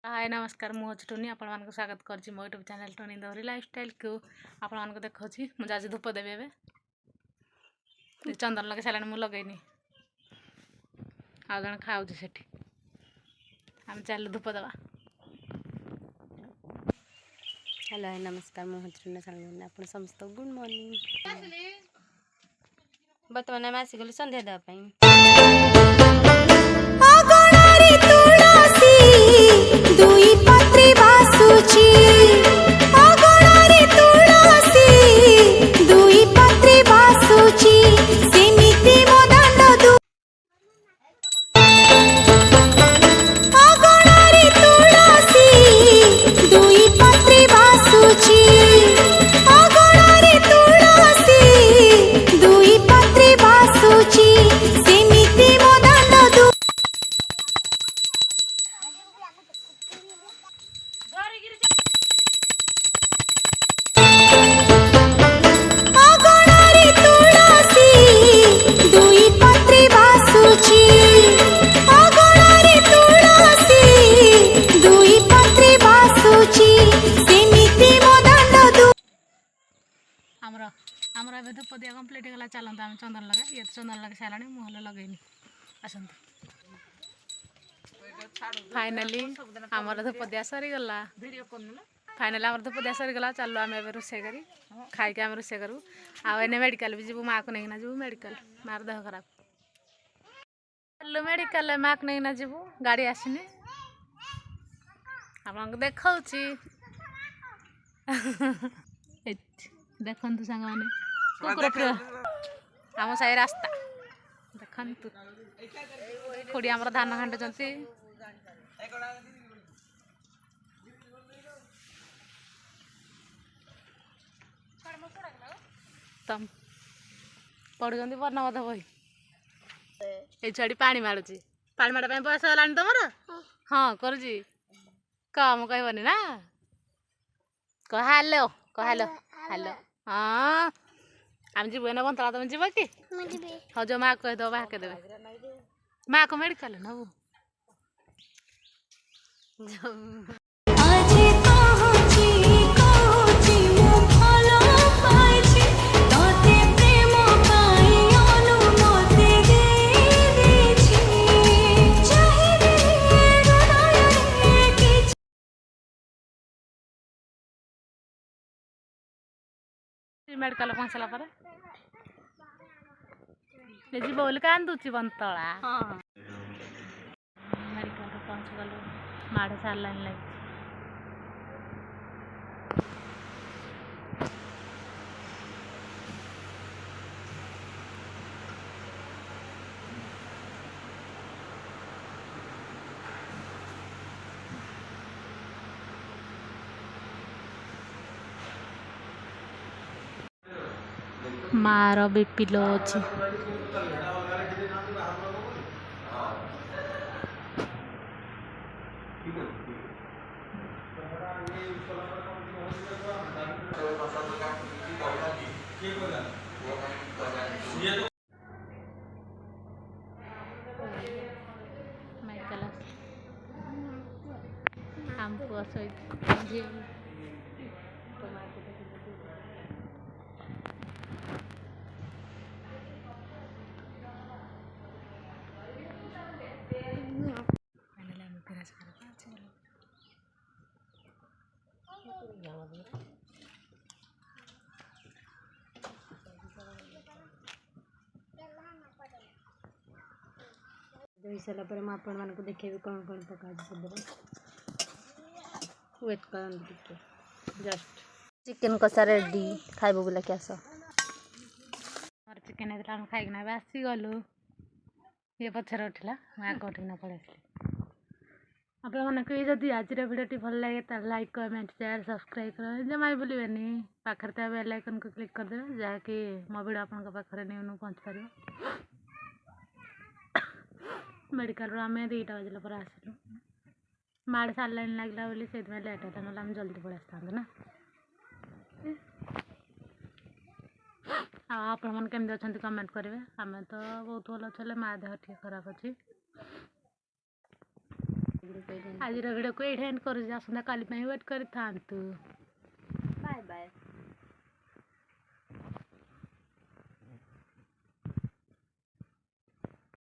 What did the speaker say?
हाय नमस्कार मुझे टोनी आपण स्वागत कर मो यूट्यूब चैनल टोनी दहरी लाइफस्टाइल को आपण देखा मुझे आज धूप देवी ए चंदन लगे सारे मुझे लगेनी आज जन खाऊ से आम चल धूप दवा। हेलो नमस्कार मुझे टोनी आप समस्त गुड मॉर्निंग बर्तमान आम आसीगलु संध्या देवाई आमर धूप दिया कम्प्लीट होगा चलता आम चंदन लगे ये चंदन लगे सारा मुहल लगेनी आसत फाइनाली आमर धूप दिया सरीगला फाइनाली आमर धूप दिया सरीगला चलो आम ए रोसे करी खाई आम रोसे करूँ आने मेडिकल भी जीवु माँ को नहीं जीवु मेडिकल मार देह खराब चलो मेडिकल माँ को नहीं जीवु गाड़ी आसनी आप देखा देखु सांग मैंने कुकुर प्रिय आम साई रास्ता देखु खोड़ी आमर धान खांटुंट तम पढ़ुं वर्णबोध बही ये छुआटी पानी मारुची पानी माड़ा बयस है तुम हाँ करुची कम कहबनी ना कह हेलो कह हेलो हेलो हाँ आम जीव ना बंतला तुम जीव कि हाँ जो माँ कहीदेव बाहर देवे माँ को मेडिकल नबू मेडिकल पहुँचला पर जी बोल कांदुची बंतला मेडिकल पहुँच गलु माड़े सार लाइन लगी मार बीपी लो अच्छी हमको धोई सारा पर मैं आपण मानक देखेबी कौन कौन पका सब वेट कर जस्ट चिकन कषा रेडी खाइबो बोला क्या सो और चिकन है हम खाई ना आसी गलु ये पछर उठला मैं आगे उठना पड़े आपको जदि आज भिडियोटी भल लगे तो लाइक कमेंट शेयर सब्सक्राइब कर जमा भी भूलि पाखे तो बेल आइकन को क्लिक करदे जहाँकि मो भिडियो आपन पाखे न्यू पहुँच पार मेडिकल आम 2टा बजला पर आसलु माड़ सार लाइन लगला बोली से लेट होता ना आम जल्दी पड़े आसता ना आपण मैंने केमती अच्छा कमेंट करेंगे आम तो बहुत भल अच्छे माँ देह ठीक खराब अच्छी କହିଲେନି। ଆଜିର ଭିଡ଼ିଓକୁ ଏଇଠି ଏଣ୍ଡ କରୁଛି, ଆସନ୍ତା କାଲି ପାଇଁ ୱେଟ୍ କରିଥାନ୍ତୁ।